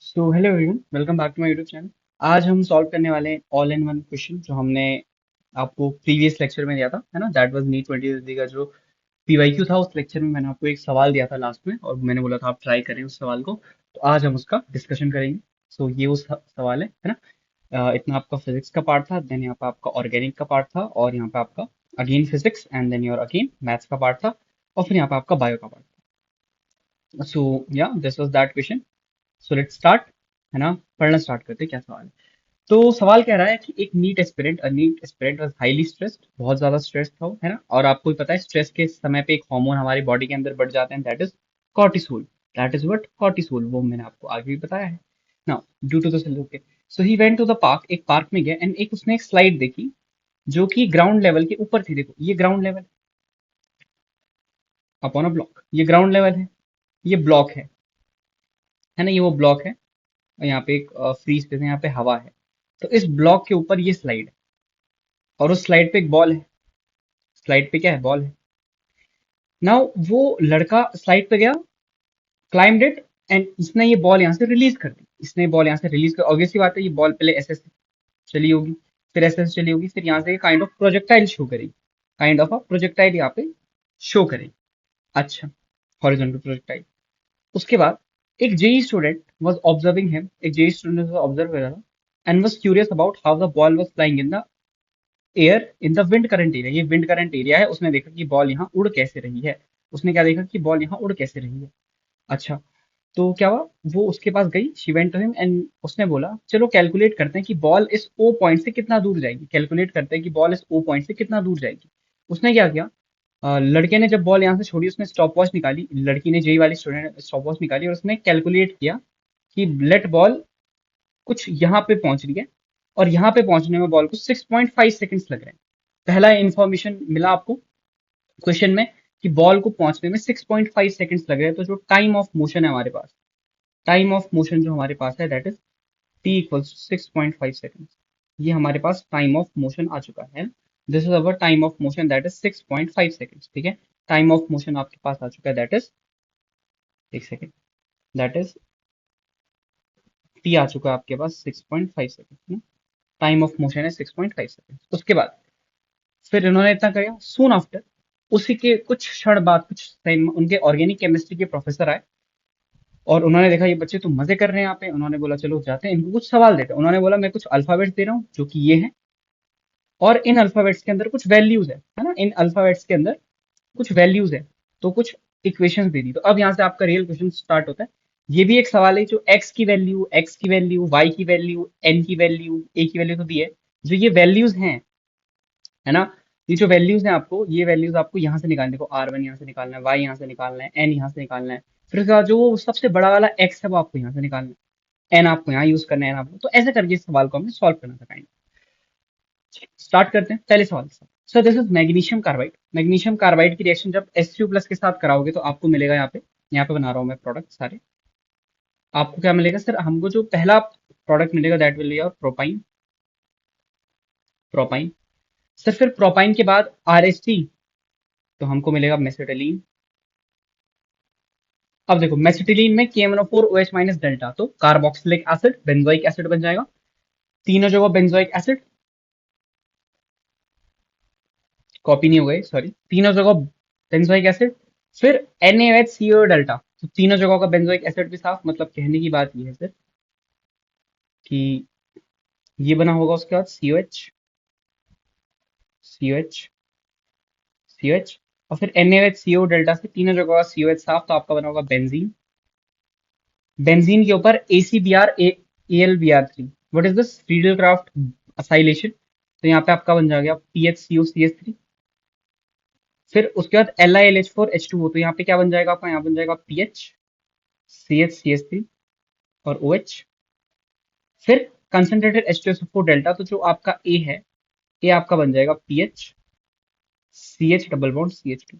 So hello everyone, welcome back to my YouTube channel. आज हम solve करने वाले हैं ऑल इन वन क्वेश्चन जो हमने आपको प्रीवियस लेक्चर में दिया था, है ना। दैट वाज नीट 2020 का जो पीवाईक्यू था। उस लेक्चर में मैंने आपको एक सवाल दिया था लास्ट में, और मैंने बोला था आप ट्राई करें उस सवाल को। तो आज हम उसका डिस्कशन करेंगे। सो ये उस सवाल है ना। इतना आपका फिजिक्स का पार्ट था, देन यहाँ पे आपका ऑर्गेनिक का पार्ट था, और यहाँ पे आपका again physics and then your again maths का पार्ट था, और फिर यहाँ पे आपका बायो का पार्ट था। सो या this was that question. So let's start, है ना। पढ़ना स्टार्ट करते हैं, क्या सवाल है। तो सवाल कह रहा है कि एक NEET aspirant was highly stressed, बहुत ज्यादा स्ट्रेस था वो, है ना। और आपको भी पता है स्ट्रेस के समय पे एक हार्मोन हमारी बॉडी के अंदर बढ़ जाते हैं, that is cortisol. That is what cortisol, वो मैंने आपको आगे भी बताया है ना। Due to the okay, so he went to the park, एक पार्क में गया एंड एक उसने एक स्लाइड देखी जो कि ग्राउंड लेवल के ऊपर थी। देखो ये ground level upon a block, ये ग्राउंड लेवल है, ये ब्लॉक है ना, ये वो ब्लॉक है। और यहाँ पे एक फ्री स्पेस है, यहाँ पे हवा है। तो इस ब्लॉक के ऊपर ये स्लाइड है, और उस स्लाइड पे एक बॉल है। स्लाइड पे क्या है, बॉल है। नाउ वो लड़का स्लाइड पे गया, क्लाइम्ड इट, एंड इसने ये बॉल यहाँ से रिलीज कर दी। इसने बॉल यहाँ से रिलीज कर, ऑब्वियसली बात है ये बॉल पहले ऐसे से चली होगी, फिर ऐसे से चली होगी, फिर यहाँ से काइंड ऑफ प्रोजेक्टाइल शो करेगी। काइंड ऑफ अ प्रोजेक्टाइल यहाँ पे शो करेगी। अच्छा, हॉरिजॉन्टल प्रोजेक्टाइल। उसके बाद एक JEE student was observing him, एक जेई स्टूडेंट ऑब्जर्व कर रहा था, and was curious about how the ball was flying in the air in the wind current area. ये विंड करंट एरिया है, उसने देखा कि बॉल यहाँ उड़ कैसे रही है। उसने क्या देखा कि बॉल यहाँ उड़ कैसे रही है। अच्छा, तो क्या हुआ, वो उसके पास गई, she went to him and उसने बोला चलो कैलकुलेट करते हैं कि बॉल इस ओ पॉइंट से कितना दूर जाएगी। कैलकुलेट करते हैं कि बॉल इस ओ पॉइंट से कितना दूर जाएगी। उसने क्या किया, लड़के ने जब बॉल यहाँ से छोड़ी, उसने स्टॉप वॉच निकाली, लड़की ने जेई वाली स्टूडेंट ने स्टॉप वॉच निकाली, और उसने कैलकुलेट किया कि लेट बॉल कुछ यहाँ पे पहुंच रही है, और यहाँ पे पहुंचने में बॉल को 6.5 सेकंड्स लग रहे हैं। पहला इंफॉर्मेशन मिला आपको क्वेश्चन में कि बॉल को पहुंचने में 6.5 सेकंड्स लग रहे हैं। तो जो टाइम ऑफ मोशन है हमारे पास, टाइम ऑफ मोशन जो हमारे पास है that is T equals 6.5 seconds. ये हमारे पास टाइम ऑफ मोशन आ चुका है। This is our time of motion that is 6.5 seconds. ठीक है, टाइम ऑफ मोशन आपके पास आ चुका है, दैट इज, एक सेकंड, दैट इज टी आ चुका है आपके पास 6.5 सेकंड। टाइम ऑफ मोशन है 6.5 सेकंड। उसके बाद फिर इन्होंने इतना किया, सून आफ्टर, उसी के कुछ क्षण बाद, कुछ टाइम, उनके ऑर्गेनिक केमिस्ट्री के प्रोफेसर आए, और उन्होंने देखा ये बच्चे तो मजे कर रहे हैं यहाँ पे। उन्होंने बोला चलो जाते हैं, इनको कुछ सवाल देते हैं। उन्होंने बोला मैं कुछ अल्फाबेट्स दे रहा हूँ जो कि ये है, और इन अल्फाबेट्स के अंदर कुछ वैल्यूज है ना, इन अल्फाबेट्स के अंदर कुछ वैल्यूज है, तो कुछ इक्वेशंस दे दी। तो अब यहाँ से आपका रियल क्वेश्चन स्टार्ट होता है। ये भी एक सवाल है जो एक्स की वैल्यू, वाई की वैल्यू, एन की वैल्यू, ए की वैल्यू तो दी है। जो ये वैल्यूज हैं, है ना, ये जो वैल्यूज हैं आपको, ये वैल्यूज आपको यहाँ से निकालने को, R1 यहाँ से निकालना है, वाई यहाँ से निकालना है, एन यहाँ से निकालना है, फिर उसके बाद जो वो सबसे बड़ा वाला एक्स है वो आपको यहाँ से निकालना है, एन आपको यहाँ यूज करना है, एन आपको। तो ऐसे करके इस सवाल को हमें सॉल्व करना था काइंड। स्टार्ट करते हैं पहले सवाल से। Sir this is magnesium carbide. Magnesium carbide की रिएक्शन जब SU+ के साथ कराओगे तो आपको मिलेगा, यहाँ पे बना रहा हूँ मैं प्रोडक्ट सारे। आपको क्या मिलेगा सर, हमको जो पहला प्रोडक्ट मिलेगा that will be your propyne. Propyne, sir फिर प्रोपाइन के बाद RHC, तो हमको मिलेगा मेसिटिलीन। अब देखो मेसिटिलीन में KMnO4 OH माइनस डेल्टा, तो कार्बोक्सिलिक एसिड, बेंजोइक एसिड बन जाएगा। तीनों जगह बेंजोइक एसिड, कॉपी नहीं हो गई सॉरी, तीनों जगह बेंजोइक एसिड। फिर NaOH डेल्टा, तो तीनों जगहों का बेंजोइक एसिड भी साफ। मतलब कहने की बात ये है सर कि ये बना होगा, उसके बाद COH, COH, और फिर NaOH डेल्टा से तीनों जगह का COH साफ, तो आपका बना होगा बेंजीन। बेंजीन के ऊपर ACBr AlBr3। What is this, Friedel craft acylation. तो यहाँ पे आपका बन जाएगा PHCOCH3। फिर उसके बाद LiLH4H2O, तो यहाँ पे क्या बन जाएगा आपका, यहाँ बन जाएगा PH CHCH3 और OH। फिर कंसंट्रेटेड H2SO4 डेल्टा, तो जो आपका A है, A आपका बन जाएगा PH CH double bond CH2।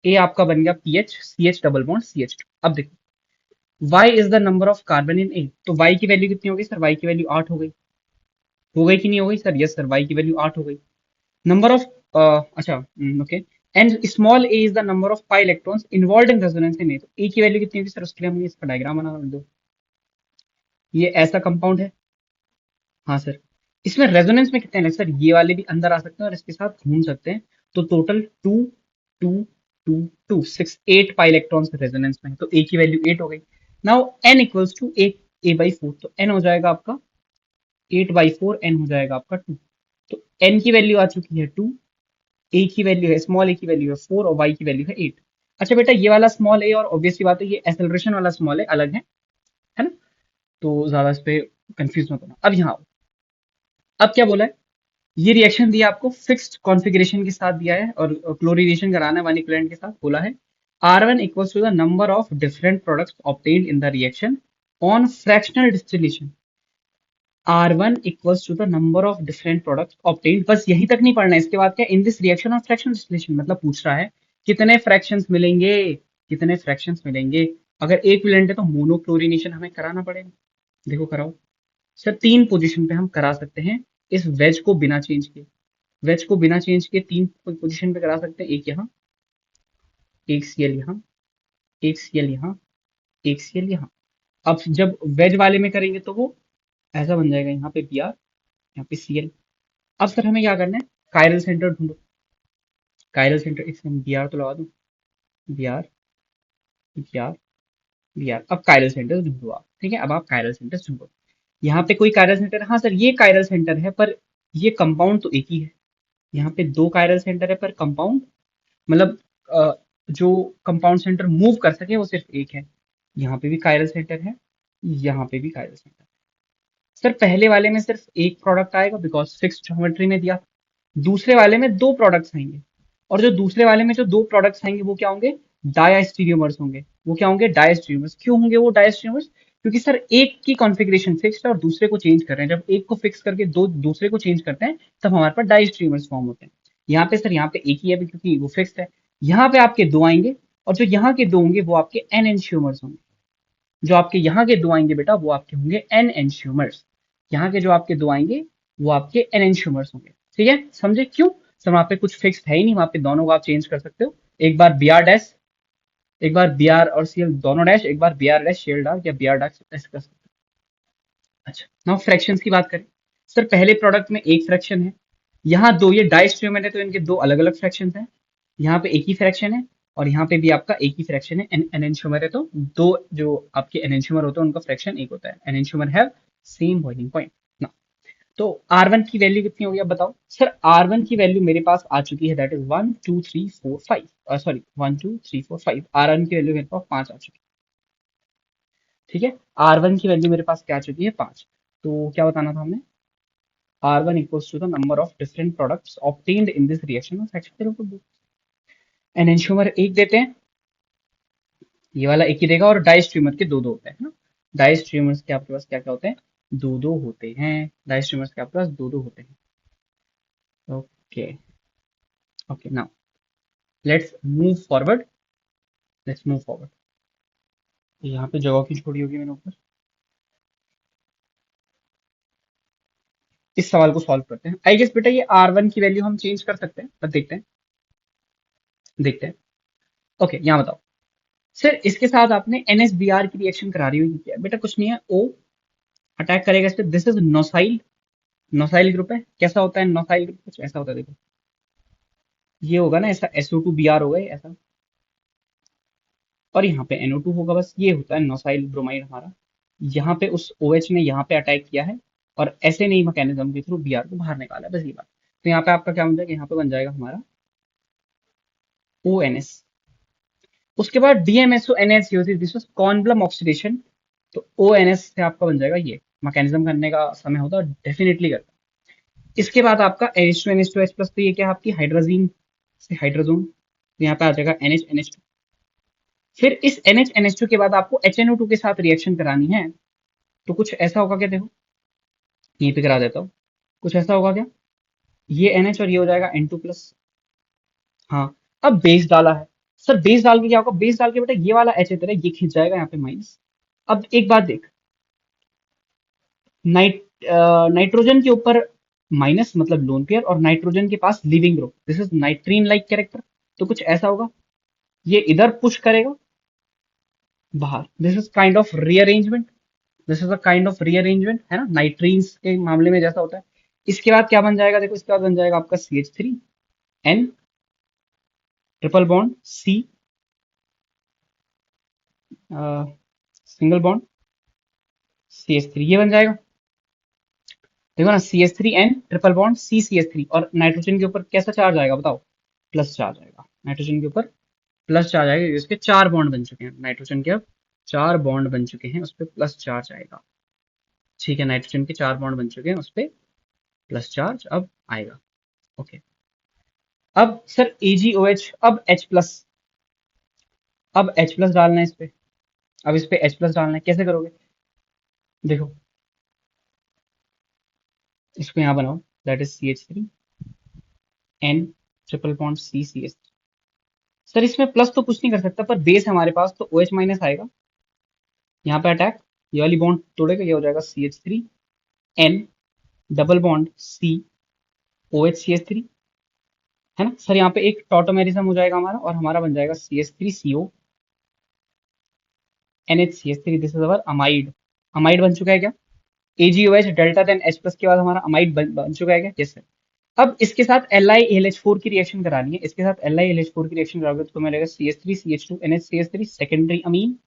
A आपका बन गया PH CH double bond CH2। अब देखो Y is the number of carbon in A, तो Y की वैल्यू कितनी होगी सर, Y की वैल्यू 8 हो गई कि नहीं हो गई सर, यस सर, Y की वैल्यू 8 हो गई। नंबर ऑफ, अच्छा, okay, and small a is the number of pi electrons involve in resonance in A, तो ए की वैल्यू कितनी होगी सर, उसके लिए हमें इसका डायग्राम बना दो। ये ऐसा कंपाउंड है। हाँ सर। इसमें रेजोनेंस में कितने हैं सर? ये वाले भी अंदर आ सकते हैं और इसके साथ घूम सकते हैं। तो total two two two two six, 8 pi electrons resonance में है, तो ए की वैल्यू 8 हो गई। Now N equals to A by 4, तो एन हो जाएगा आपका 8/4, एन हो जाएगा आपका 2। तो एन की वैल्यू आ चुकी है 2, ए की वैल्यू है, स्मॉल ए की वैल्यू है 4 और वाई की वैल्यू है 8। अच्छा बेटा, ये वाला स्मॉल ए और ऑब्वियसली बात है ये एसेलरेशन वाला स्मॉल ए अलग है ना? तो ज्यादा इस पे कंफ्यूज मत होना। अब यहाँ आओ। अब क्या बोला है? ये रिएक्शन दिया आपको, फिक्स्ड कॉन्फ़िगरेशन के साथ दिया है और क्लोरीनेशन कराना है वन इक्विवेलेंट के साथ। बोला है R1 equals to the number of different products obtained in the reaction on fractional distillation. R1 equals to the number of different products obtained. बस यही तक नहीं पढ़ना है, इसके बाद क्या, in this reaction of fractional distillation, मतलब पूछ रहा है कितने फ्रैक्शंस मिलेंगे, कितने फ्रैक्शंस मिलेंगे। अगर एक इक्विवेलेंट है तो मोनोक्लोरिनेशन हमें कराना पड़ेगा। देखो कराओ सर, 3 पोजीशन पे हम करा सकते हैं इस वेज को बिना चेंज किए। वेज को बिना चेंज किए 3 पोजीशन पे करा सकते हैं, एक यहाँ, एक सीएल यहाँ, एक सीएल यहाँ, एक सीएल यहाँ। अब जब वेज वाले में करेंगे तो वो ऐसा बन जाएगा, यहाँ पे Br, यहाँ पे सीएल। अब सर हमें क्या करना है, कायरल सेंटर ढूंढो। कायरल सेंटर, एक सेकंड Br तो लगा दूं, Br, Br, Br। अब कायरल सेंटर ढूंढो आप, ठीक है? अब आप कायरल सेंटर ढूंढो। यहाँ पे कोई कायरल सेंटर, हाँ सर ये कायरल सेंटर है, पर ये कंपाउंड तो एक ही है। यहाँ पे 2 कायरल सेंटर है पर कंपाउंड, मतलब जो कंपाउंड सेंटर मूव कर सके वो सिर्फ एक है। यहाँ पे भी कायरल सेंटर है, यहाँ पे भी कायरल सेंटर है। सर पहले वाले में सिर्फ एक प्रोडक्ट आएगा बिकॉज फिक्स ज्योमेट्री में दिया। दूसरे वाले में 2 प्रोडक्ट्स आएंगे, और जो दूसरे वाले में जो 2 प्रोडक्ट्स आएंगे वो क्या होंगे, डायस्टीरियोमर्स होंगे। वो क्या होंगे, डायस्टीरियोमर्स। क्यों होंगे वो डायस्टीरियोमर्स? क्योंकि सर एक की कॉन्फ़िगरेशन फिक्स्ड है और दूसरे को चेंज कर रहे हैं। जब एक को फिक्स करके दो दूसरे को चेंज करते हैं तब हमारे पास डायस्टीरियोमर्स फॉर्म होते हैं। यहाँ पे सर, यहाँ पे एक ही है क्योंकि वो फिक्स्ड है। यहाँ पे आपके 2 आएंगे, और जो यहाँ के 2 होंगे वो आपके एन एंशियोमर्स होंगे। जो आपके यहाँ के 2 आएंगे बेटा वो आपके होंगे एन एंशियोमर्स। यहाँ के जो आपके 2 आएंगे वो आपके एन एंशियोमर्स होंगे। ठीक है, समझे क्यों? सर वहां पे कुछ फिक्स है ही नहीं, वहां पे दोनों को आप चेंज कर सकते हो। एक बार बी आर डैश, एक बार बी आर और सीएल दोनों डैश, एक बार B R dash shell dark या बी आर डैश ऐसे कर सकते हो। अच्छा, नाउ फ्रैक्शंस की बात करें। सर पहले प्रोडक्ट में एक फ्रैक्शन है, यहाँ 2, ये डाइस्ट्रीमर है तो इनके 2 अलग अलग फ्रैक्शन हैं। यहाँ पे एक ही फ्रैक्शन है और यहाँ पे भी आपका एक ही फ्रैक्शन है। एनेंशियोमर है तो 2 जो आपके एनेंशियोमर होते हैं उनका फ्रैक्शन एक होता है। Enantiomer have same boiling point ना। तो R1 की वैल्यू कितनी होगी आप बताओ। सर R1 की वैल्यू मेरे पास आ चुकी है, दैट इज 1 2 3 4 5, सॉरी 1 2 3 4 5। R1 की वैल्यू मेरे पास 5 आ चुकी है। ठीक है, R1 की वैल्यू मेरे पास क्या आ चुकी है, 5। तो क्या बताना था हमने, R1 equals to the number of different products obtained in this reaction of fraction zero. Enantiomer एक देते हैं, ये वाला एक ही देगा, और डाइस्ट्रीमर के 2 2 होते हैं ना। डाइस्ट्रीमर्स के आपके पास क्या क्या होते हैं, 2 2 होते हैं। डाइस्ट्रीमर्स के आपके पास 2 2 होते हैं। Okay, okay, now let's move forward, let's move forward. यहाँ पे जगह क्यों छोड़ी होगी मैंने ऊपर? इस सवाल को सॉल्व करते हैं। आई गेस बेटा ये R1 की वैल्यू हम चेंज कर सकते हैं, बस देखते हैं, देखते हैं। ओके, यहाँ बताओ सर, इसके साथ आपने NSBr की रिएक्शन करा रही हुई है बेटा, कुछ नहीं है, O अटैक करेगा इस पे। दिस इज नोसाइल, नोसाइल ग्रुप है। कैसा होता है नोसाइल ग्रुप, कुछ ऐसा होता है, देखो ये होगा ना ऐसा, SO2Br होगा ये ऐसा, और यहाँ पे NO2 होगा। बस ये होता है नोसाइल ब्रोमाइड हमारा। यहाँ पे उस OH ने यहाँ पे अटैक किया है और ऐसे नहीं मैकेनिज्म के थ्रू Br को बाहर निकाला है, बस ये बात। तो यहाँ पे आपका क्या बन जाएगा, यहाँ पे बन जाएगा हमारा ONS। उसके बाद DMSO दिस वाज कॉन्ब्लम ऑक्सीडेशन। तो ONS से आपका बन जाएगा ये, मैकेनिज्म करने का समय होता है, डेफिनेटली करता है। इसके बाद आपका NH2NH2H+, तो ये क्या है आपकी हाइड्रोजीन से हाइड्रोजोन, तो यहाँ पे आ जाएगा NH फिर इस NH के बाद आपको HNO2 के साथ रिएक्शन करानी है। तो कुछ ऐसा होगा क्या, देखो यहीं पे करा देता हूँ। कुछ ऐसा होगा क्या, ये NH और ये हो जाएगा N2+। हाँ, अब बेस डाला है। सर बेस डाल के क्या होगा, बेस डाल के बेटा ये वाला H है तेरा, ये खिंच जाएगा यहाँ पे माइनस। अब एक बात देख, नाइट्रोजन के ऊपर माइनस मतलब लोन पेयर, और नाइट्रोजन के पास leaving group, this is nitrene like character. तो कुछ ऐसा होगा, ये इधर पुश करेगा बाहर, this is kind of rearrangement. This is a kind of rearrangement, है ना, नाइट्रीन्स के मामले में जैसा होता है। इसके बाद क्या बन जाएगा, देखो इसके बाद बन जाएगा आपका CH3N triple bond C, single bond CH3, ये बन जाएगा। देखो ना, CH3N ट्रिपल बॉन्ड CCH3, और नाइट्रोजन के ऊपर कैसा चार्ज आएगा बताओ, प्लस चार्ज आएगा। नाइट्रोजन के ऊपर प्लस चार्ज आएगा, इसके 4 बॉन्ड बन चुके हैं नाइट्रोजन के, अब 4 बॉन्ड बन चुके हैं, उस पर प्लस चार्ज आएगा। ठीक है, नाइट्रोजन के 4 बॉन्ड बन चुके हैं, उस पर प्लस चार्ज अब आएगा। ओके, अब सर AgOH, अब H प्लस, अब H प्लस डालना है इस पे, अब इस पे H प्लस डालना है, कैसे करोगे, देखो इसको यहाँ बनाओ, that is CH3N triple bond CCH3। Sir इसमें प्लस तो कुछ नहीं कर सकता, पर बेस है हमारे पास, तो OH माइनस आएगा, यहाँ पे अटैक, ये वाली बॉन्ड तोड़ेगा, ये हो जाएगा CH3N double bond COH CH3, है ना सर। यहाँ पे एक टॉटोमेरिज्म हो जाएगा हमारा, और हमारा बन जाएगा CH3CO NHCH3, this is our amide. Amide बन चुका है क्या, AgOH delta then H plus के बाद हमारा अमाइड बन चुका है क्या, यस सर। अब इसके साथ LiAlH4 की रिएक्शन करानी है, इसके साथ LiAlH4 की रिएक्शन कराओगे तो मिलेगा CH3CH2NHCH3 सेकेंडरी अमीन।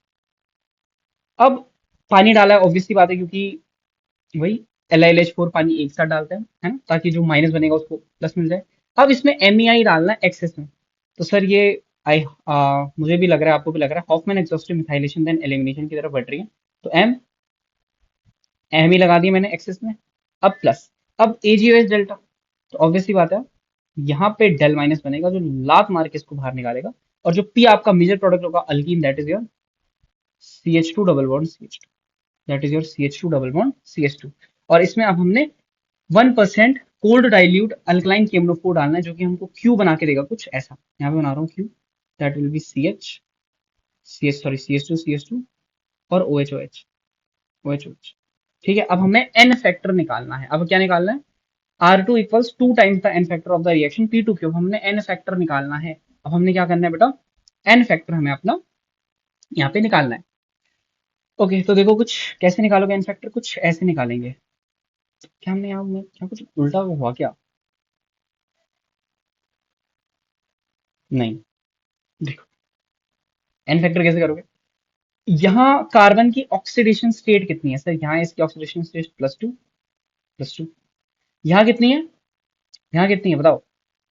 अब पानी डाला है, ऑब्वियसली बात है, क्योंकि वही LiLH4 पानी एक साथ डालते हैं, है ना, ताकि जो माइनस बनेगा उसको प्लस मिल जाए। अब इसमें MEI डालना है एक्सेस में, तो सर ये मुझे भी लग रहा है, आपको भी लग रहा है, Hofmann exhaustive methylation then elimination की तरफ बढ़ रही है। तो एम ही लगा दी मैंने एक्सेस में। अब प्लस, अब AgOH डेल्टा, तो ऑब्वियसली बात है, यहाँ पे डेल माइनस बनेगा, जो लात मार के इसको बाहर निकालेगा, और जो पी आपका मेजर प्रोडक्ट होगा alkyne, that is your CH2 double bond CH2, that is your CH2 double bond CH2। और इसमें अब हमने 1% कोल्ड डाइल्यूट अल्कलाइन केमनोफोर डालना है, जो कि हमको क्यू बना के देगा कुछ ऐसा, यहाँ पे बना रहा हूँ Q, that will B CH2 और OH। ठीक है, अब हमें एन फैक्टर निकालना है, अब क्या निकालना है, R2 equals 2 times the N factor of the reaction P2 cube, हमने एन फैक्टर निकालना है। अब हमने क्या करना है बेटा, एन फैक्टर हमें अपना यहाँ पे निकालना है। ओके, तो देखो कुछ कैसे निकालोगे एन फैक्टर, कुछ ऐसे निकालेंगे। क्या हमने यहाँ में क्या कुछ उल्टा हुआ क्या, नहीं, देखो एन फैक्टर कैसे करोगे, यहाँ कार्बन की ऑक्सीडेशन स्टेट कितनी है सर, यहाँ इसकी ऑक्सीडेशन स्टेट प्लस टू, यहाँ कितनी है, यहाँ कितनी है बताओ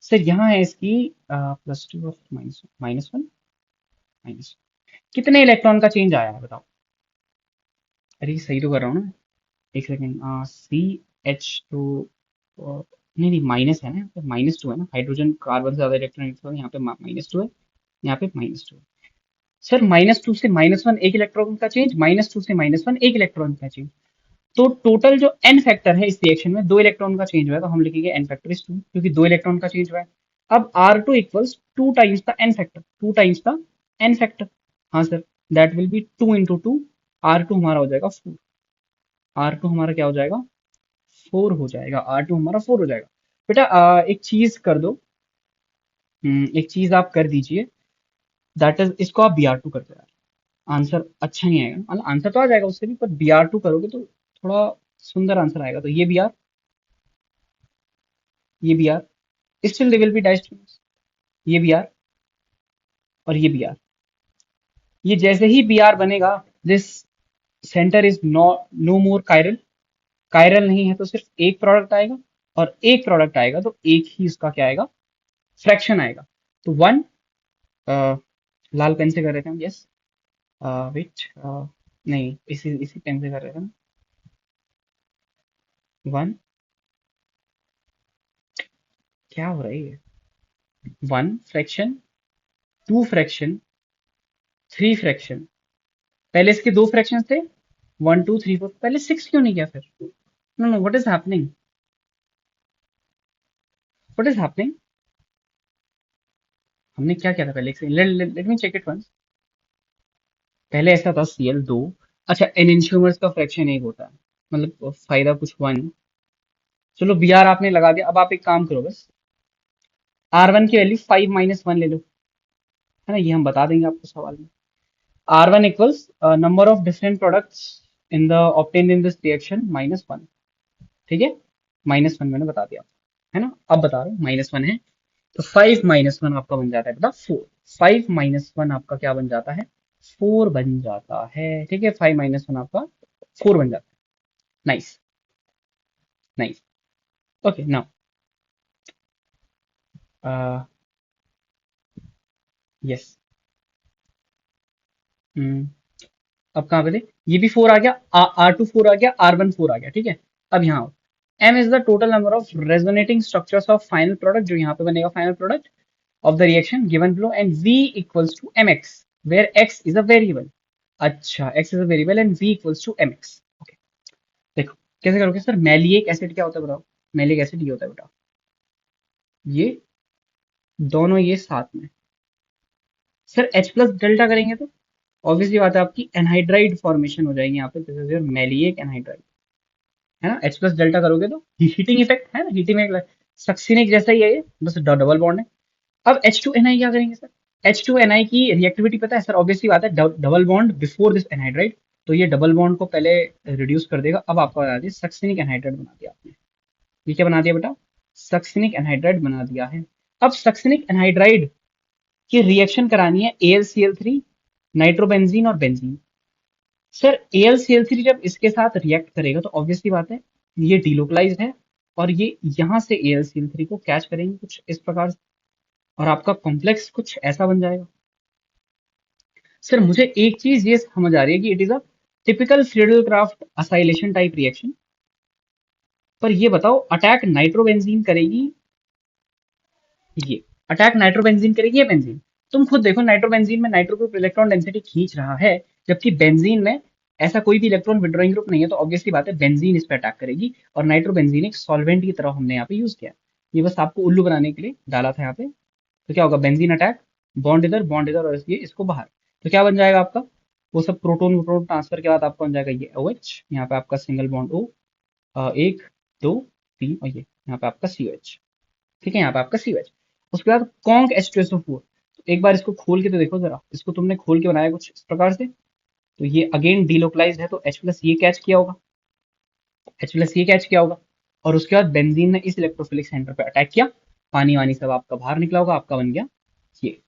सर, यहाँ है इसकी +2 और -1, कितने इलेक्ट्रॉन का चेंज आया है बताओ, अरे सही तो कर रहा हूँ ना, एक सेकेंड, CH2, नहीं नहीं माइनस है ना, यहाँ पे -2 है ना, हाइड्रोजन कार्बन से ज्यादा इलेक्ट्रॉन, यहाँ पे -2 है, यहाँ पे -2 है। सर -2 से -1 एक इलेक्ट्रॉन का चेंज, -2 से -1 एक इलेक्ट्रॉन का चेंज, तो टोटल जो एन फैक्टर है इस रिएक्शन में 2 इलेक्ट्रॉन का चेंज हुआ है, तो हम लिखेंगे एन फैक्टर इज 2, क्योंकि 2 इलेक्ट्रॉन का चेंज हुआ है। अब R2 equals 2 times the N factor, 2 times the N factor, हाँ sir, that will be 2 into 2, R2 हमारा हो जाएगा 4, R2 हमारा क्या हो जाएगा, 4 हो जाएगा, R2 हमारा 4 हो जाएगा। बेटा एक चीज कर दो, एक चीज आप कर दीजिए, दैट इज इसको आप BR2 कर दो यार, आंसर अच्छा नहीं आएगा, मतलब आंसर तो आ जाएगा उससे भी, पर BR2 करोगे तो थोड़ा सुंदर आंसर आएगा, तो ये BR, still they will be diced, ये BR और ये BR, ये जैसे ही BR बनेगा, this centre is no more chiral, chiral नहीं है तो सिर्फ एक प्रोडक्ट आएगा, और एक प्रोडक्ट आएगा तो एक ही इसका क्या आएगा, फ्रैक्शन आएगा। तो 1, लाल पेन से कर रहे थे हम, यस, विच नहीं, इसी इसी पेन से कर रहे थे हम, 1, क्या हो रहा है ये, 1 फ्रैक्शन, 2 फ्रैक्शन, 3 फ्रैक्शन, पहले इसके 2 फ्रैक्शन थे, 1 2 3 4, पहले 6 क्यों नहीं किया फिर, no no, what is happening, what is happening, हमने क्या किया था पहले, let me check it once. पहले ऐसा था Cl2, अच्छा एनेंशियोमर्स का फ्रैक्शन एक होता है, मतलब फायदा कुछ 1, चलो BR आपने लगा दिया, अब आप एक काम करो बस, R1 की वैल्यू 5 - 1 ले लो, है ना, ये हम बता देंगे आपको सवाल में। R1 equals number of different products in the obtained in this reaction -1। ठीक है, -1 मैंने बता दिया, है ना। अब बता रहा हूँ -1 है, तो 5 - 1 आपका बन जाता है बेटा 4। 5 - 1 आपका क्या बन जाता है, 4 बन जाता है। ठीक है, 5 - 1 आपका 4 बन जाता है। Nice, nice. Okay now, yes, अब कहाँ पे थे, ये भी 4 आ गया, R2 4 आ गया, R1 4 आ गया। ठीक है, अब यहाँ M is the total number of resonating structures of final product, जो यहाँ पे बनेगा final product of the reaction given below, and V equals to mx where x is a variable। अच्छा, x is a variable and V equals to mx। Okay, देखो कैसे करोगे sir. मैलिएक acid क्या होता है बताओ। मैलिक एसिड ये होता है बेटा, ये दोनों ये साथ में। सर H प्लस डेल्टा करेंगे तो ऑब्वियसली बात है आपकी एनहाइड्राइड फॉर्मेशन हो जाएगी यहाँ पे, दिस इज योर मैलिएक एनहाइड्राइड, है ना। H प्लस डेल्टा करोगे तो हीटिंग इफेक्ट है ना, हीटिंग में सक्सिनिक जैसा ही है ये, बस डबल बॉन्ड है। अब H2Ni क्या करेंगे सर। H2Ni की रिएक्टिविटी पता है सर, ऑब्वियसली बात है double bond before this anhydride, तो ये डबल बॉन्ड को पहले रिड्यूस कर देगा। अब आपका बना दिया सक्सिनिक एनहाइड्राइड बना दिया आपने। ये क्या बना दिया बेटा, सक्सिनिक एनहाइड्राइड बना दिया है। अब सक्सिनिक एनहाइड्राइड की रिएक्शन करानी है AlCl3 नाइट्रोबेंजीन और बेंजीन। सर AlCl3 जब इसके साथ रिएक्ट करेगा तो ऑब्वियसली बात है ये डिलोकलाइज है, और ये यहाँ से AlCl3 को कैच करेंगे कुछ इस प्रकार से, और आपका कॉम्प्लेक्स कुछ ऐसा बन जाएगा। सर मुझे एक चीज ये समझ आ रही है कि it is a typical Friedel craft acylation type reaction, पर ये बताओ अटैक नाइट्रोबेंजीन करेगी, ये अटैक नाइट्रोबेंजीन करेगी या बेंजीन। तुम खुद देखो, नाइट्रोबेंजीन में नाइट्रो ग्रुप इलेक्ट्रॉन डेंसिटी खींच रहा है, जबकि बेंजीन में ऐसा कोई भी इलेक्ट्रॉन विड्रॉइंग ग्रुप नहीं है, तो ऑब्वियसली बात है बेंजीन इस पर अटैक करेगी, और नाइट्रोबेंजीन एक सॉल्वेंट की तरह हमने यहाँ पे यूज किया। ये बस आपको उल्लू बनाने के लिए डाला था यहाँ पे। तो क्या होगा, बेंजीन अटैक, बॉन्ड इधर और ये इसको बाहर, तो क्या बन जाएगा आपका, वो सब प्रोटोन प्रोटोन ट्रांसफर के बाद आपका बन जाएगा ये OH, यहाँ पे आपका सिंगल बॉन्ड O, 1 2 3, और ये यहाँ पे आपका COH। ठीक है, यहाँ पे आपका COH। उसके बाद कॉन्क H2SO4, तो एक बार इसको खोल के तो देखो जरा, इसको तुमने खोल के बनाया कुछ इस प्रकार से, तो ये अगेन डिलोकलाइज है, तो H प्लस ये कैच किया होगा, H प्लस ये कैच किया होगा, और उसके बाद बेंजीन ने इस इलेक्ट्रोफिलिक सेंटर पे अटैक किया, पानी वानी सब आपका बाहर निकला होगा, आपका बन गया ये,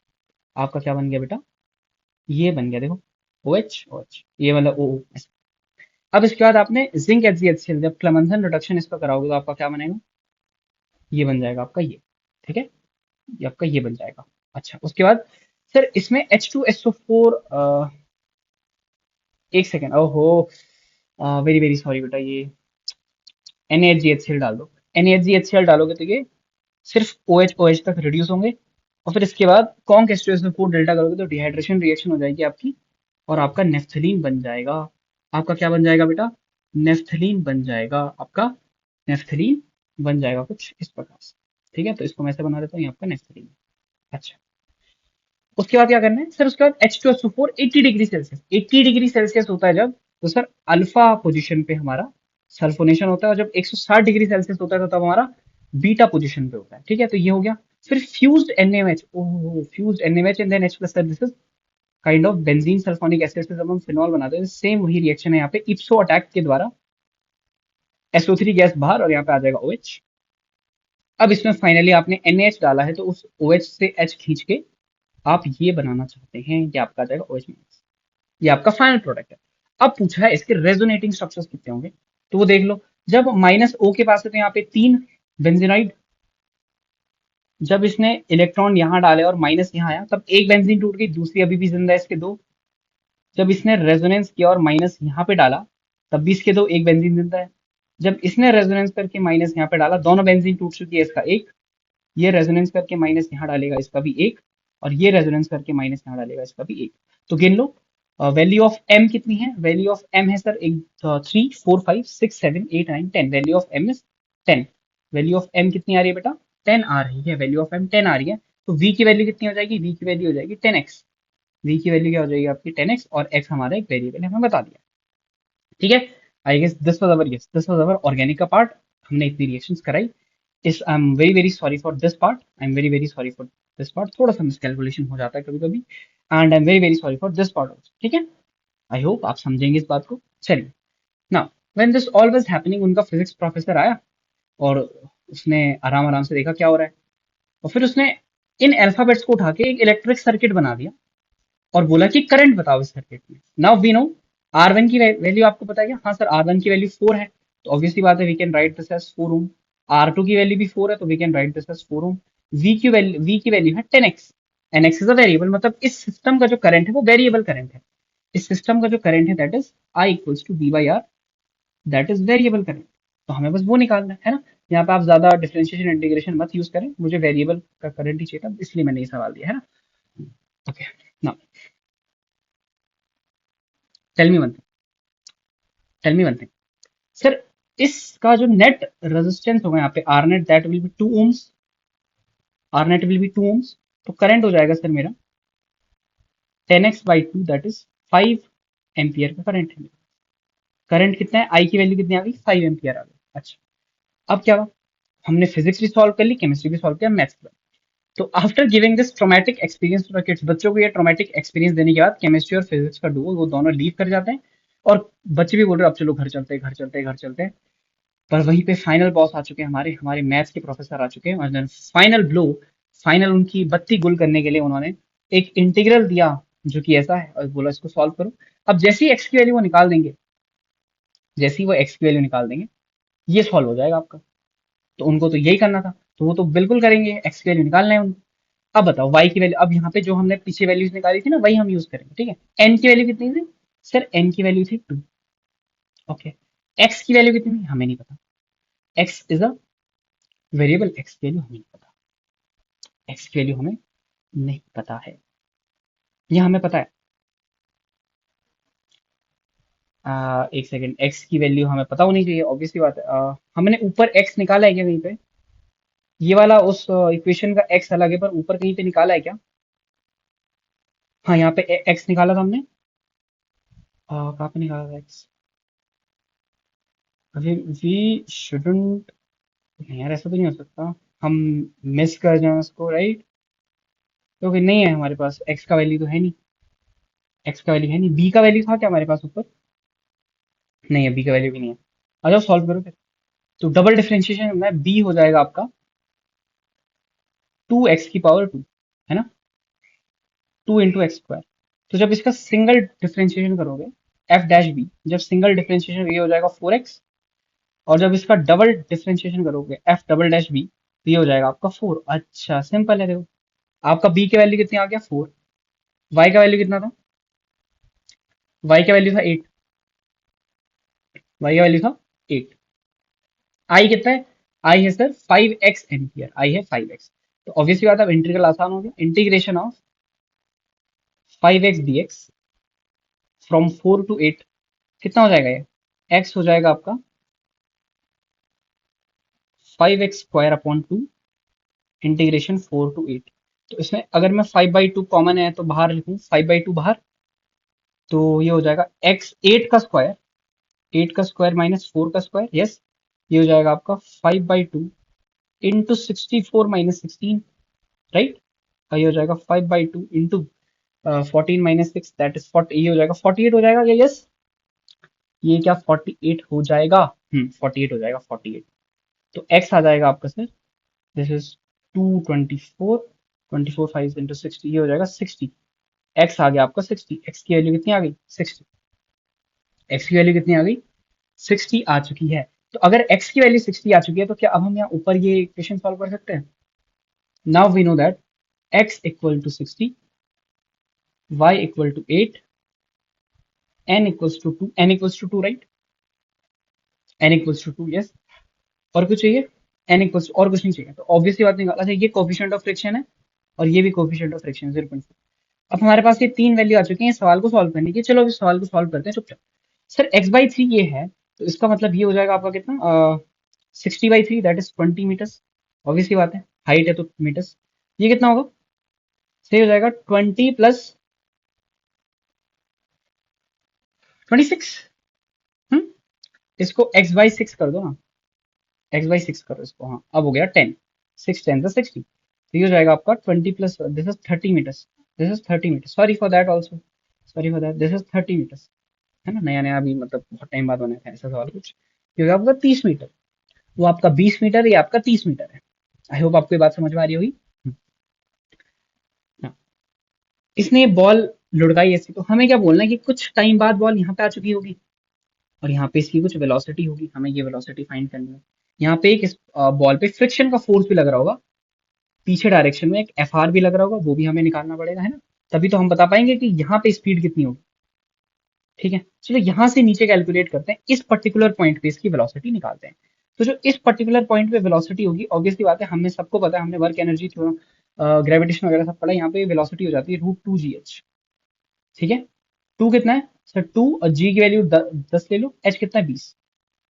आपका क्या बन गया बेटा, ये बन गया देखो OH OH, ये मतलब OO। अब इसके बाद आपने जिंक HgHCl, जब क्लेमेंसन रिडक्शन इसका कराओगे तो आपका क्या बनेगा, ये बन जाएगा आपका ये। ठीक है, ये आपका ये बन जाएगा। अच्छा, उसके बाद सर इसमें H2SO4, एक सेकेंड, ओहो, वेरी वेरी सॉरी बेटा, ये NaHgHCl डाल दो। NaHgHCl डालोगे तो ये सिर्फ OH OH तक रिड्यूस होंगे, और फिर इसके बाद कॉन्क H2SO4 डेल्टा करोगे तो डिहाइड्रेशन रिएक्शन हो जाएगी आपकी, और आपका नेफ्थलीन बन जाएगा। आपका क्या बन जाएगा बेटा, नेफ्थलीन बन जाएगा आपका, नेफ्थलीन बन जाएगा कुछ इस प्रकार से। ठीक है, तो इसको मैं ऐसे बना देता हूँ, ये आपका नेफ्थलीन। अच्छा, उसके बाद क्या करना है सर, उसके बाद H2SO4 80 degree Celsius, 80 degree Celsius होता है जब, तो सर अल्फा पोजीशन पे हमारा सल्फोनेशन होता है, और जब 160 डिग्री सेल्सियस होता है तो तब हमारा बीटा पोजीशन पे होता है। ठीक है, तो ये हो गया। फिर fused NaMH, oh fused NaMH and then H plus, sir this is kind of benzene sulphonic acid से जब हम फिनॉल बनाते हैं, सेम वही रिएक्शन है यहाँ पे, इप्सो अटैक के द्वारा SO3 गैस बाहर, और यहाँ पे आ जाएगा OH। अब इसमें फाइनली आपने NaH डाला है, तो उस OH से H खींच के आप ये बनाना चाहते हैं, ये आपका आ जाएगा OH माइनस, ये आपका फाइनल प्रोडक्ट है। अब पूछा है इसके रेजोनेटिंग स्ट्रक्चर्स कितने होंगे, तो वो देख लो। जब -O के पास है तो यहाँ पे 3 बेंजीनाइड, जब इसने इलेक्ट्रॉन यहाँ डाले और माइनस यहाँ आया, तब एक बेंजीन टूट गई, दूसरी अभी भी जिंदा है, इसके दो। जब इसने रेजोनेंस किया और माइनस यहाँ पे डाला, तब भी इसके दो, एक बेंजीन जिंदा है। जब इसने रेजोनेंस करके माइनस यहाँ पे डाला, दोनों बेंजीन टूट चुकी है, इसका एक, ये रेजोनेंस करके माइनस यहाँ डालेगा, इसका भी एक, और ये रेजोनेंस करके माइनस यहाँ डालेगा, इसका भी एक। तो गिन लो, वैल्यू ऑफ एम कितनी है, वैल्यू ऑफ एम है सर एक, 3 4 5 6 7 8 9 10, value of M is 10। Value of M कितनी आ रही है बेटा, 10 आ रही है, वैल्यू ऑफ एम 10 आ रही है। तो वी की वैल्यू कितनी हो जाएगी, वी की वैल्यू हो जाएगी 10x। वी की वैल्यू क्या हो जाएगी आपकी 10x, और x हमारा एक वेरिएबल है, हमें बता दिया। ठीक है, I guess this was our, yes this was our organic का पार्ट, हमने इतनी रिएक्शंस कराई। इस I am very very sorry for this part, I am very very sorry for this part, थोड़ा सा मिसकैलकुलेशन हो जाता है कभी कभी, and I am very very sorry for this part also. ठीक है, आई होप आप समझेंगे इस बात को। चलिए, ना when this all was happening, उनका फिजिक्स प्रोफेसर आया और उसने आराम आराम से देखा क्या हो रहा है, और फिर उसने इन अल्फाबेट्स को उठा के एक इलेक्ट्रिक सर्किट बना दिया और बोला कि करंट बताओ इस सर्किट में। Now we know R one की वैल्यू आपको पता है क्या? हाँ सर, आर वन की वैल्यू 4 है, तो ऑब्वियसली बात है we can write this as 4 ohm. R two की वैल्यू भी 4 है, तो we can write this as 4 ohm. V की वैल्यू है 10x, and X is a variable, मतलब इस सिस्टम का जो करंट है वो वेरिएबल करंट है। इस सिस्टम का जो करंट है that is I equals to V by R, that is variable current. तो हमें बस वो निकालना है ना। यहाँ पे आप ज्यादा डिफरेंशिएशन इंटीग्रेशन मत यूज करें, मुझे वेरिएबल का करंट ही चाहिए था, इसलिए मैंने ये सवाल दिया है ना। Okay, now tell me one thing, tell me one thing sir, इसका जो नेट रेजिस्टेंस होगा यहाँ पे R net, that will be 2 ohms. R net will be 2 ohms, तो करंट हो जाएगा सर मेरा 10x by 2, that is 5 ampere का करंट है। करंट कितना है, आई की वैल्यू कितनी आ गई, 5 एम्पियर आ गई। अच्छा, अब क्या हुआ, हमने फिजिक्स भी सॉल्व कर ली, केमिस्ट्री भी सॉल्व किया, मैथ्स भी। तो after giving this traumatic experience to the kids, बच्चों को ये ट्रॉमेटिक एक्सपीरियंस देने के बाद केमिस्ट्री और फिजिक्स का डुओ वो दोनों लीव कर जाते हैं, और बच्चे भी बोल रहे हैं अब चलो घर चलते हैं, घर चलते हैं, घर चलते हैं। पर वहीं पे फाइनल बॉस आ चुके हैं, हमारे हमारे मैथ्स के प्रोफेसर आ चुके हैं, और देन फाइनल ब्लो, फाइनल उनकी बत्ती गुल करने के लिए उन्होंने एक इंटीग्रल दिया जो कि ऐसा है, और बोला इसको सॉल्व करो। अब जैसे ही एक्स की वैल्यू वो निकाल देंगे, जैसे ही वो एक्स की वैल्यू निकाल देंगे, ये सॉल्व हो जाएगा आपका। तो उनको तो यही करना था, तो वो तो बिल्कुल करेंगे, एक्स की वैल्यू निकालना है उनको। अब बताओ वाई की वैल्यू, अब यहाँ पे जो हमने पीछे वैल्यूज निकाली थी ना वही हम यूज करेंगे, ठीक है। एन की वैल्यू कितनी थी सर, एन की वैल्यू थी 2। ओके, एक्स की वैल्यू कितनी थी हमें नहीं पता, x is a variable, x की वैल्यू हमें नहीं पता, एक्स की वैल्यू हमें नहीं पता है, ये हमें पता है। एक सेकंड, एक्स की वैल्यू हमें पता होनी चाहिए, ऑब्वियसली बात है। हमने ऊपर एक्स निकाला है क्या कहीं पे? ये वाला उस इक्वेशन का एक्स अलग है, पर ऊपर कहीं पे निकाला है क्या? हाँ, यहाँ पे एक्स निकाला था हमने। कहाँ पे निकाला था एक्स? अभी वी शुडंट, नहीं यार ऐसा तो नहीं हो सकता, हम मिस कर जाए उसको, राइट? क्योंकि नहीं है हमारे पास, एक्स का वैल्यू तो है नहीं, एक्स का वैल्यू है नहीं। बी का वैल्यू था क्या हमारे पास ऊपर? नहीं है, बी का वैल्यू भी नहीं है। आ जाओ सॉल्व करो फिर। तो डबल डिफरेंशिएशन में बी हो जाएगा आपका 2x की पावर 2, है ना, 2 इंटू एक्स स्क्वायर। तो जब इसका सिंगल डिफरेंशिएशन करोगे, एफ डैश बी, जब सिंगल डिफरेंशिएशन ये हो जाएगा 4x, और जब इसका डबल डिफरेंशिएशन करोगे एफ डबल डैश बी, तो ये हो जाएगा आपका 4। अच्छा सिंपल है, देखो आपका बी का वैल्यू कितनी आ गया 4, वाई का वैल्यू कितना था, वाई का वैल्यू था 8, वाई का वैल्यू था 8। आई कितना है, आई है सर 5x एम्पियर, आई है 5x। तो ऑब्वियसली बात है, अब इंटीग्रल आसान हो गया, integration of 5x dx from 4 to 8, कितना हो जाएगा ये, x हो जाएगा आपका 5x² अपॉन 2 इंटीग्रेशन 4 to 8। तो इसमें अगर मैं 5/2 कॉमन है तो बाहर लिखूं, 5/2 बाहर, तो ये हो जाएगा x 8 का स्क्वायर, 8 का स्क्वायर माइनस 4 का स्क्वायर, यस, ये हो जाएगा आपका 5/2 इंटू 64 - 16, राइट। ये हो जाएगा 5/2 इंटू 14 - 6, दैट इज 40, ये हो जाएगा 48 हो जाएगा, यस। ये क्या 48 हो जाएगा, 48 हो जाएगा, 48। तो x आ जाएगा आपका सर, दिस इज 224, 24 5 इंटू 60, ये हो जाएगा 60। एक्स आ गया आपका 60, एक्स की वैल्यू कितनी आ गई 60, एक्स की वैल्यू कितनी आ गई 60 आ चुकी है। तो अगर एक्स की वैल्यू 60 आ चुकी है, तो क्या अब हम यहाँ ऊपर ये इक्वेशन सॉल्व कर सकते हैं? Now we know that x equal to 60, y equal to 8, n equals to 2, n equals to 2, right, n equals to 2, yes. और कुछ चाहिए, n इक्वल्स, और कुछ नहीं चाहिए, तो ऑब्वियसली बात निकाल, अच्छा ये कोफिशिएंट ऑफ फ्रिक्शन है, और ये भी कोफिशिएंट ऑफ फ्रिक्शन 0.4। अब हमारे पास ये तीन वैल्यू आ चुकी हैं सवाल को सॉल्व करने की, चलो अभी सवाल को सॉल्व करते हैं चुपचाप। सर x/3 ये है, तो इसका मतलब ये हो जाएगा आपका कितना, 60/3, दैट इज 20 मीटर्स। ऑब्वियसली बात है, हाइट है तो मीटर्स। ये कितना होगा, सही हो जाएगा 20 + 26। हम्म, इसको x/6 कर दो ना, x/6 करो इसको, हाँ अब हो गया 10, 6 10 60। तो ये हो जाएगा आपका 20 plus this is 30 metres, this is 30 metres, sorry for that also, sorry for that, this is 30 metres. है ना, नया नया अभी मतलब बहुत टाइम बाद बनाया था ऐसा सवाल कुछ, क्योंकि आपका 30 मीटर, वो आपका 20 मीटर, ये आपका 30 मीटर है। आई होप आपको ये बात समझ में आ रही होगी। हाँ। इसने बॉल लुढ़काई ऐसी, तो हमें क्या बोलना है कि कुछ टाइम बाद बॉल यहाँ पे आ चुकी होगी और यहाँ पे इसकी कुछ वेलोसिटी होगी, हमें ये वेलोसिटी फाइंड करनी है। यहाँ पे एक बॉल पे फ्रिक्शन का फोर्स भी लग रहा होगा, पीछे डायरेक्शन में एक एफ आर भी लग रहा होगा, वो भी हमें निकालना पड़ेगा, है ना। तभी तो हम बता पाएंगे कि यहाँ पे स्पीड कितनी होगी। ठीक है, चलो यहाँ से नीचे कैलकुलेट करते हैं, इस पर्टिकुलर पॉइंट पे इसकी वेलोसिटी निकालते हैं। तो जो इस पर्टिकुलर पॉइंट पे वेलोसिटी होगी, ऑब्वियसली बात है, हमें सबको पता है, हमने वर्क एनर्जी थोड़ा ग्रेविटेशन वगैरह सब पढ़ा, यहाँ पे वेलोसिटी हो जाती है √2 gh। ठीक है, टू कितना है सर, टू, और जी की वैल्यू 10 ले लो, एच कितना है 20।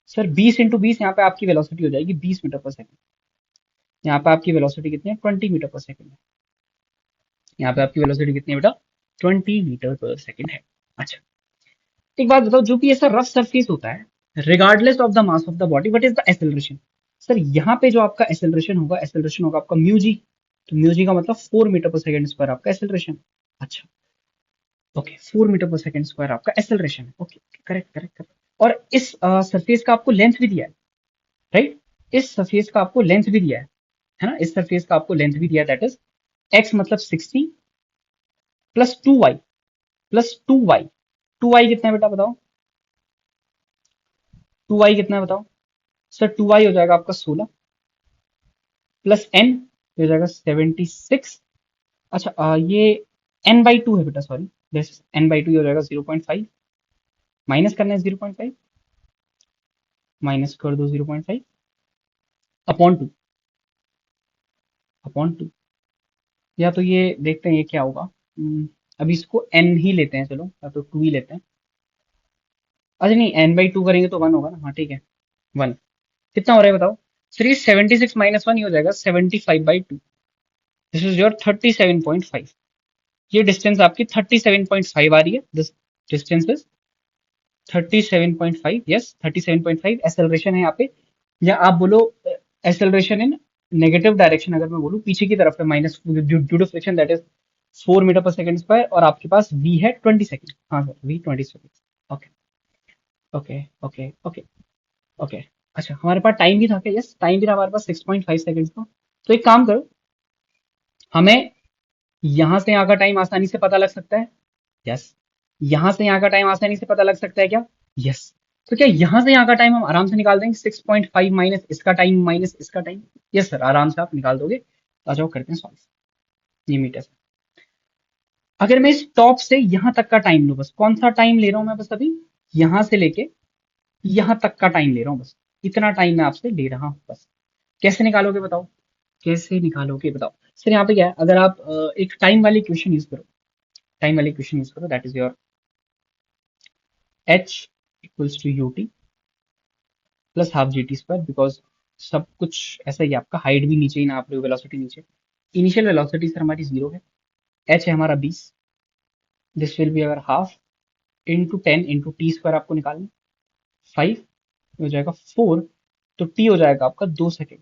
सर 20 × 20, यहाँ पे आपकी वेलोसिटी हो जाएगी 20 मीटर पर सेकंड। यहाँ पे आपकी वेलोसिटी कितनी है, 20 मीटर पर सेकंड है। यहाँ पे आपकी वेलोसिटी कितनी है बेटा, 20 मीटर पर सेकंड है। अच्छा, एक बात बताओ, जो भी ऐसा रफ सरफेस होता है, regardless of the mass of the body, what is the acceleration. Sir यहाँ पे जो आपका एक्सेलरेशन होगा आपका म्यू जी। तो म्यू जी का मतलब 4 मीटर पर सेकंड स्क्वायर आपका एक्सेलरेशन। अच्छा, okay, 4 metre per second square आपका एक्सेलरेशन है। Okay, correct correct correct. और इस सरफेस का आपको लेंथ भी दिया है, राइट। इस सरफेस का आपको लेंथ भी दिया है ना, इस सरफेस का आपको लेंथ भी दिया है, दैट इज एक्स मतलब 60 +2y। 2y कितना है बेटा बताओ, 2y कितना है बताओ। सर 2y हो जाएगा आपका 16, प्लस एन हो जाएगा 76। अच्छा, ये n/2 है बेटा, सॉरी, दिस n/2 हो जाएगा 0.5, माइनस करना है 0.5, माइनस कर दो 0.5 अपॉन टू। या तो ये देखते हैं ये क्या होगा। अभी इसको n ही लेते हैं, चलो, या तो 2 ही लेते हैं। अच्छा नहीं, n/2 करेंगे तो 1 होगा ना, हाँ ठीक है, 1। कितना हो रहा है बताओ। सर ये 76 माइनस 1 ही हो जाएगा 75/2। This is your 37.5। ये डिस्टेंस आपकी 37.5 आ रही है, this distance is 37.5, yes 37.5 acceleration है यहाँ पे। या आप बोलो एक्सेलरेशन इन नेगेटिव डायरेक्शन, अगर मैं बोलूँ पीछे की तरफ है, minus due to friction, that is 4 metre per second square, और आपके पास v है 20 सेकंड। हाँ सर, v 20 second. Okay okay okay okay okay. अच्छा, हमारे पास टाइम भी था क्या, यस टाइम भी था हमारे पास 6.5 सेकंड का। तो एक काम करो, हमें यहाँ से यहाँ का टाइम आसानी से पता लग सकता है, यस। यहाँ से यहाँ का टाइम आसानी से पता लग सकता है क्या, यस। तो क्या यहाँ से यहाँ का टाइम हम आराम से निकाल देंगे, 6.5 माइनस इसका टाइम माइनस इसका टाइम। यस सर, आराम से आप निकाल दोगे। आ जाओ करते हैं सॉल्व, ये मीटर से। अगर मैं इस टॉप से यहाँ तक का टाइम लूँ, बस कौन सा टाइम ले रहा हूँ मैं, बस अभी यहाँ से लेके यहाँ तक का टाइम ले रहा हूँ, बस इतना टाइम मैं आपसे ले रहा हूँ बस। कैसे निकालोगे बताओ, कैसे निकालोगे बताओ। सर यहाँ पे क्या है, अगर आप एक टाइम वाली इक्वेशन यूज करो, that is your H equals to U T plus half G T square, because सब कुछ ऐसा ही है, आपका हाइट भी नीचे ही नाप रहे हो, वेलोसिटी नीचे। इनिशियल वेलोसिटी सर हमारी 0 है, एच है हमारा 20, this will be our half into 10 into t square आपको निकालना, 5 हो जाएगा 4, तो टी हो जाएगा आपका 2 सेकेंड।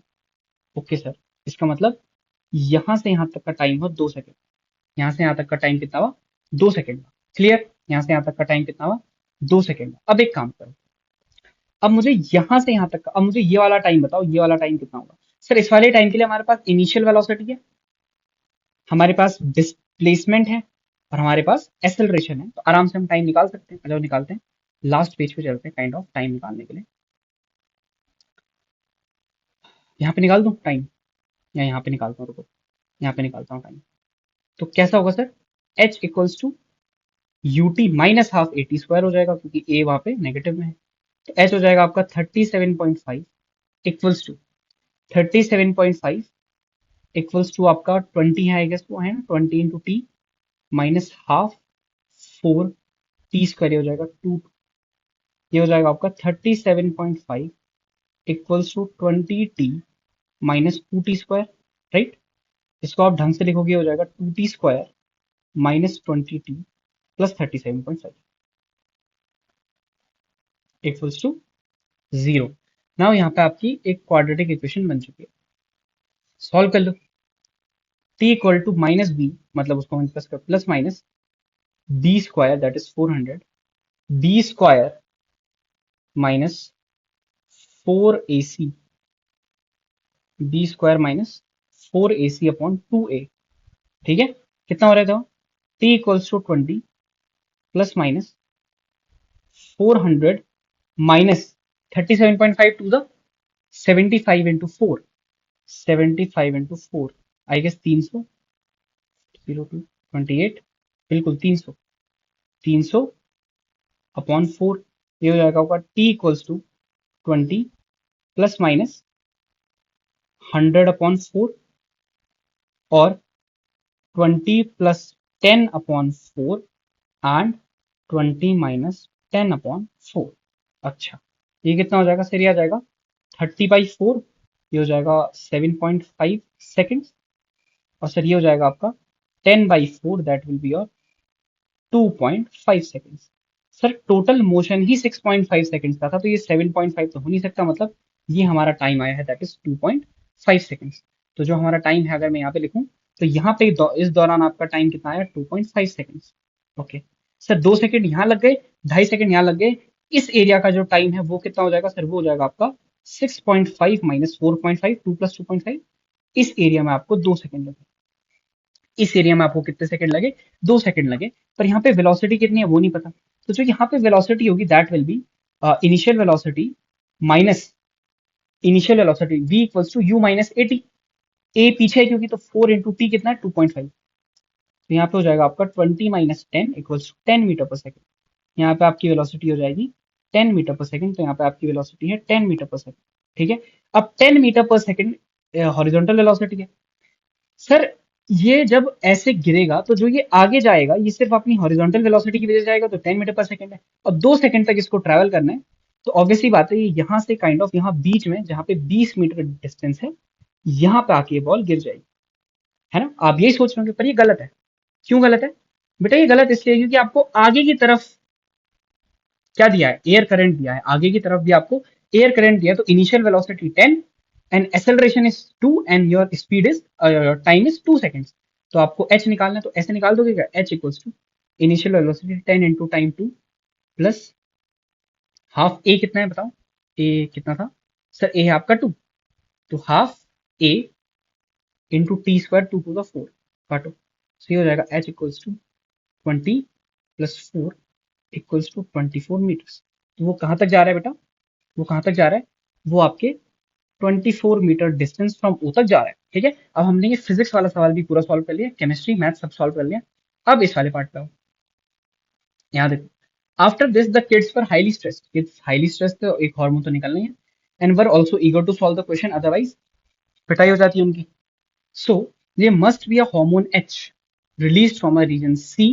ओके सर, इसका मतलब यहाँ से यहाँ तक का टाइम हुआ 2 सेकेंड, यहाँ से यहाँ तक का टाइम कितना हुआ, 2 सेकेंड। क्लियर, यहाँ से यहाँ तक का टाइम कितना हुआ, 2 सेकेंड। अब एक काम करो, अब मुझे यहाँ से यहाँ तक का, अब मुझे ये वाला टाइम बताओ, ये वाला टाइम कितना होगा। सर इस वाले टाइम के लिए हमारे पास इनिशियल वेलोसिटी है, हमारे पास डिस्प्लेसमेंट है, और हमारे पास एक्सेलरेशन है, तो आराम से हम टाइम निकाल सकते हैं। चलो निकालते हैं, लास्ट पेज पे चलते हैं काइंड ऑफ टाइम निकालने के लिए। यहाँ पे निकाल दूं टाइम, या यहाँ पे निकालता हूँ, रुको, यहाँ पे निकालता हूँ टाइम। तो कैसा होगा सर, H equals to U T minus half A T square हो जाएगा, क्योंकि ए वहां पे नेगेटिव में है। तो एच हो जाएगा आपका 37.5 इक्वल्स टू 37.5 इक्वल्स टू आपका 20 है, आई गेस वो है ना, 20 into t minus half 4 t square हो जाएगा 2। ये हो जाएगा आपका 37.5 equals to 20 t minus 2 t square, right. इसको आप ढंग से लिखोगे, हो जाएगा 2 t square minus 20 t plus 37.5 equals to 0। Now यहाँ पे आपकी एक क्वाड्रेटिक इक्वेशन बन चुकी है, सॉल्व कर लो। T equal to minus B, मतलब उसको हम plus minus B square that is 400 B square minus 4ac, B square minus 4ac अपॉन 2a। ठीक है, कितना हो रहा था? t equals to 20 plus minus 400 minus 37.5 to the 75 into 4, 75 into 4 I guess 300, 0228, बिल्कुल 300, 300 अपॉन 4, ये हो जाएगा आपका t equals to 20 plus minus 100 upon 4 और 20 plus 10 upon 4 and 20 minus 10 upon 4। अच्छा, ये कितना हो जाएगा सर? ये आ जाएगा 30/4, ये हो जाएगा 7.5 सेकेंड्स, और सर ये हो जाएगा आपका 10/4, that will be your 2.5 seconds. Sir total motion he 6.5 seconds का था, तो ये 7.5 तो हो नहीं सकता, मतलब ये हमारा टाइम आया है दैट इज 2.5 सेकेंड्स। तो जो हमारा टाइम है अगर मैं यहाँ पे लिखूं, तो यहाँ पे इस दौरान आपका टाइम कितना आया? 2.5 सेकेंड्स। ओके सर, 2 सेकेंड यहाँ लग गए, 2.5 सेकेंड यहाँ लग गए। इस एरिया का जो टाइम है वो कितना हो जाएगा सर? वो हो जाएगा आपका 6.5 माइनस 4.5, 2 प्लस 2.5। इस एरिया में आपको 2 सेकेंड लगे, इस एरिया में आपको कितने सेकंड लगे? 2 सेकंड लगे। पर यहाँ पे वेलोसिटी कितनी है वो नहीं पता, तो जो यहाँ पे वेलोसिटी होगी that will be initial velocity minus initial velocity v equals to u minus A T. A पीछे है क्योंकि, तो 4 इंटू टी कितना है? 2.5। तो यहाँ पे हो जाएगा आपका 20 minus 10 equals to 10 metre per second. यहाँ पे आपकी वेलोसिटी हो जाएगी 10 मीटर पर सेकंड, तो यहाँ पे आपकी वेलोसिटी है 10 मीटर पर सेकंड। ठीक है, अब 10 metre per second horizontal velocity है। सर ये जब ऐसे गिरेगा तो जो ये आगे जाएगा ये सिर्फ अपनी हॉरिजॉन्टल वेलोसिटी की वजह से जाएगा, तो 10 मीटर पर सेकंड है, और 2 सेकंड तक इसको ट्रैवल करना है। तो ऑब्वियसली बात है, ये यहाँ से काइंड ऑफ यहाँ बीच में जहाँ पे 20 मीटर डिस्टेंस है, यहाँ पे आके ये बॉल गिर जाएगी, है ना? आप यही सोच रहे होंगे पर ये गलत है। क्यों गलत है बेटा? ये गलत इसलिए क्योंकि आपको आगे की तरफ क्या दिया है? एयर करंट दिया है, आगे की तरफ भी आपको एयर करंट दिया है। तो initial velocity 10 and acceleration is 2 and your speed is time is 2 seconds. तो आपको h निकालना है, तो ऐसे निकाल दोगे क्या? h equals to initial velocity 10 into time 2 plus half a, कितना है बताओ? a कितना था सर? a है आपका 2, तो half a into t square 2 to the 4 काटो, सो ये हो जाएगा h equals to 20 plus 4 equals to 24 meters. तो वो कहाँ तक जा रहा है बेटा? वो कहाँ तक जा रहा है? वो आपके 24 मीटर डिस्टेंस फ्रॉम ओ तक जा रहा है। ठीक है, अब हमने ये फिजिक्स वाला सवाल भी पूरा सॉल्व कर लिया, केमिस्ट्री मैथ सब सॉल्व कर लिया। अब इस वाले पार्ट पे आओ, यहाँ देखो। After this the kids were highly stressed, kids highly stressed, तो एक हार्मोन तो निकलना ही है, and were also eager to solve the question, otherwise पिटाई हो जाती है उनकी। So they must be a hormone H release from a region C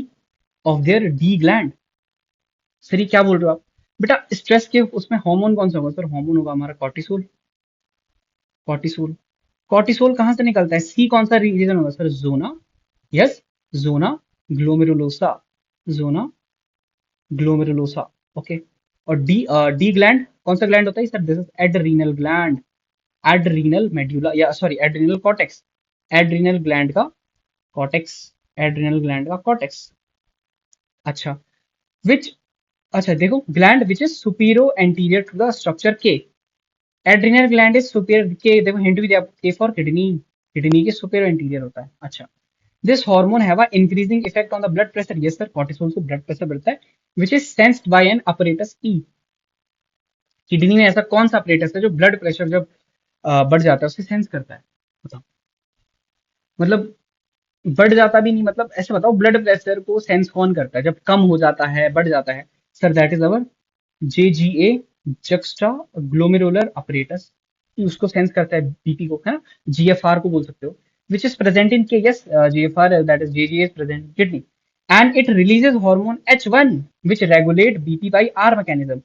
of their D gland. Sir ये क्या बोल रहे हो आप? बेटा स्ट्रेस के उसमें हार्मोन कौन सा होगा सर? हार्मोन होगा हमारा कॉर्टिसोल। कॉर्टिसोल, कॉर्टिसोल कहाँ से निकलता है? सी कौन सा रीजन होगा sir? Zona, yes, zona glomerulosa, zona glomerulosa. Okay, और डी ग्लैंड कौन सा ग्लैंड होता है sir? This is adrenal gland, adrenal medulla, या sorry adrenal cortex, adrenal gland का कॉर्टेक्स, एड्रीनल ग्लैंड का कॉर्टेक्स। अच्छा, विच, अच्छा देखो, gland which is superior anterior to the structure के। एड्रिनल ग्लैंड इज सुपीरियर के, देखो हिंट भी दिया आपको, के फॉर किडनी, किडनी के सुपीरियर इंटीरियर होता है। अच्छा, this hormone have a increasing effect on the blood pressure, yes sir, cortisol से ब्लड प्रेशर बढ़ता है, which is sensed by an apparatus ई। किडनी में ऐसा कौन सा अपरेटस है जो ब्लड प्रेशर जब बढ़ जाता है उसे सेंस करता है? बताओ, मतलब बढ़ जाता भी नहीं, मतलब ऐसे बताओ, ब्लड प्रेशर को सेंस कौन करता है जब कम हो जाता है, बढ़ जाता है? Sir that is our JGA, juxta glomerular apparatus, उसको सेंस करता है बीपी को, है ना? GFR को बोल सकते हो, विच इज प्रेजेंट इन के, yes, GFR that is JGA is present in kidney, and it releases hormone H1 which regulate BP by R mechanism.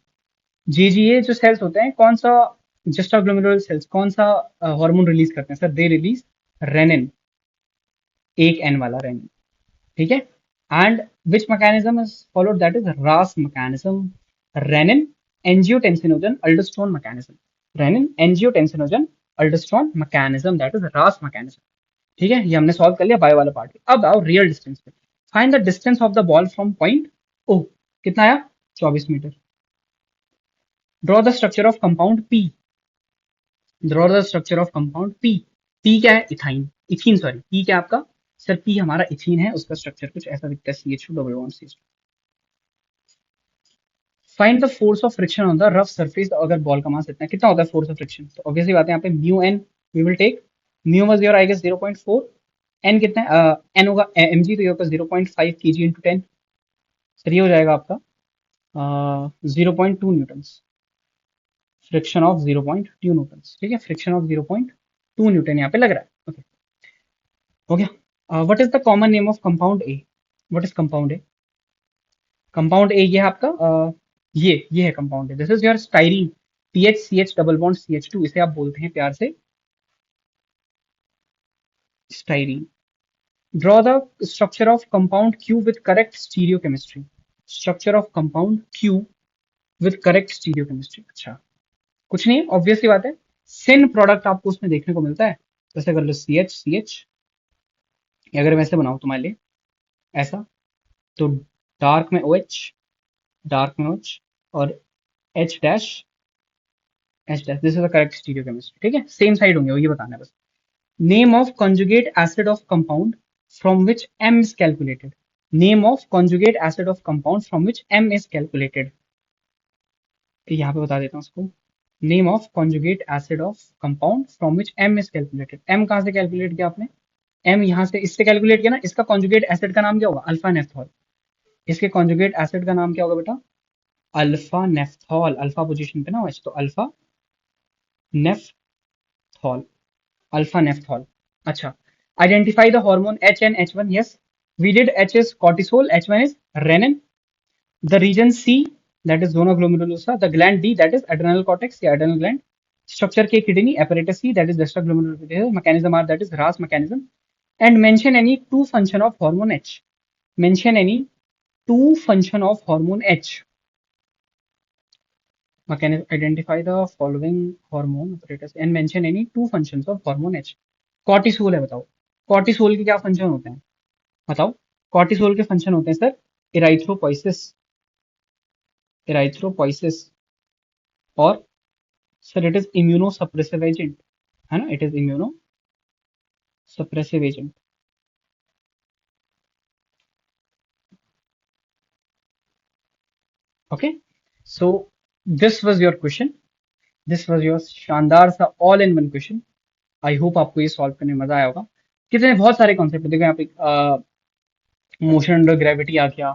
JGA जो सेल्स होते हैं कौन सा, जस्टा ग्लोमेरुलर सेल्स कौन सा हार्मोन रिलीज करते हैं सर? दे रिलीज रेनिन, एक एन वाला रेनिन। ठीक है, and which mechanism is followed? That is RAS mechanism, renin angiotensinogen aldosterone mechanism, renin angiotensinogen aldosterone mechanism, that is RAS mechanism. ठीक है, ये हमने सॉल्व कर लिया बायो वाला पार्ट। अब आओ रियल डिस्टेंस पे, find the distance of the ball from point O. कितना आया? 24 मीटर। Draw the structure of compound P. Draw the structure of compound P. P क्या है? इथाइन, इथीन, सॉरी, पी क्या है आपका? सर पी हमारा इथीन है, उसका स्ट्रक्चर कुछ ऐसा दिखता है, CH2 double bond CH2। Find the force of friction on the rough surface. अगर बॉल का मास इतना कितना होता है फोर्स ऑफ फ्रिक्शन, तो ऑब्वियसली बात है यहाँ पे mu N we will take. Mu was your I guess 0.4। N कितना है? एन होगा mg, तो ये होगा 0.5 kg इंटू 10। सर ये हो जाएगा आपका 0.2 न्यूटन। फ्रिक्शन ऑफ 0.2 न्यूटन, ठीक है, फ्रिक्शन ऑफ 0.2 न्यूटन यहाँ पे लग रहा है। ओके, हो गया। What is the common name of compound A? What is compound A? Compound A ये है आपका ये है compound A, this is your styrene. PH CH double bond CH2, इसे आप बोलते हैं प्यार से styrene. Draw the structure of compound Q with correct stereochemistry. Structure of compound Q with correct stereochemistry. अच्छा, कुछ नहीं, ऑब्वियसली बात है, सिन प्रोडक्ट आपको उसमें देखने को मिलता है। जैसे कर लो CH, अगर मैं ऐसे बनाऊं तुम्हारे लिए ऐसा, तो डार्क में OH, डार्क में OH, और H dash, this is the correct stereochemistry, ठीक है, सेम साइड होंगे वो, ये बताना है बस। Name of conjugate acid of compound from which M is calculated. Name of conjugate acid of compound from which M is calculated. यहाँ पे बता देता हूँ उसको। Name of conjugate acid of compound from which M is calculated. M कहाँ से calculate किया आपने? M यहाँ से इससे कैलकुलेट किया ना। इसका conjugate acid का नाम क्या होगा? Alpha naphthol. इसके conjugate acid का नाम क्या होगा बेटा? Alpha naphthol. अल्फा पोजीशन पे ना OH, तो अल्फा नेफ्थॉल, अल्फा नेफ्थॉल। अच्छा, identify the hormone H and H1। Yes, we did. H is cortisol, H1 is renin. The region C, that is zona glomerulosa. The gland D, that is adrenal cortex या adrenal gland. Structure K, kidney. Apparatus C, that is vesta glomerulosa. Mechanism R, that is RAS mechanism. And mention any two function of hormone H. Mention any two function of hormone H. Mechanism, identify the following hormone apparatus and mention any two functions of hormone H. Cortisol है, बताओ cortisol के क्या function होते हैं? बताओ, cortisol के function होते हैं सर इराइथ्रोपोइसिस, इराइथ्रोपोइसिस, और sir it is immuno suppressive agent, है ना, it is immuno suppressive agent. Okay, so this was your question, this was your शानदार सा all in one question. I hope आपको ये सॉल्व करने में मजा आया होगा। कितने बहुत सारे कॉन्सेप्ट देखो यहाँ पे, मोशन अंडर ग्रेविटी आ गया,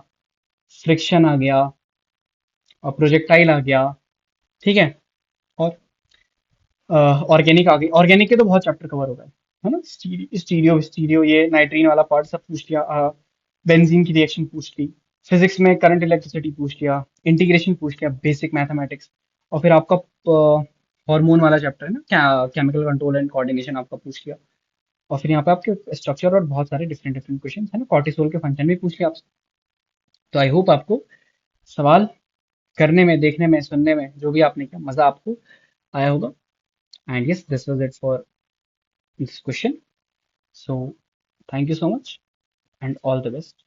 फ्रिक्शन आ गया, और प्रोजेक्टाइल आ गया, ठीक है, और ऑर्गेनिक आ गई। ऑर्गेनिक के तो बहुत चैप्टर कवर हो गए, है ना। स्टीरियो स्टीरियो ये नाइट्रीन वाला पार्ट सब पूछ लिया, बेंजीन की रिएक्शन पूछ ली, फिजिक्स में करंट इलेक्ट्रिसिटी पूछ लिया, इंटीग्रेशन पूछ लिया, बेसिक मैथमेटिक्स, और फिर आपका हार्मोन वाला चैप्टर है ना, क्या केमिकल कंट्रोल एंड कोऑर्डिनेशन आपका पूछ लिया, और फिर यहाँ पे आपके स्ट्रक्चर और बहुत सारे डिफरेंट डिफरेंट क्वेश्चन है ना, कॉर्टिसोल के फंक्शन भी पूछ लिया आपसे। तो आई होप आपको सवाल करने में, देखने में, सुनने में, जो भी आपने किया, मजा आपको आया होगा। And yes, this was it for this question. So thank you so much and all the best.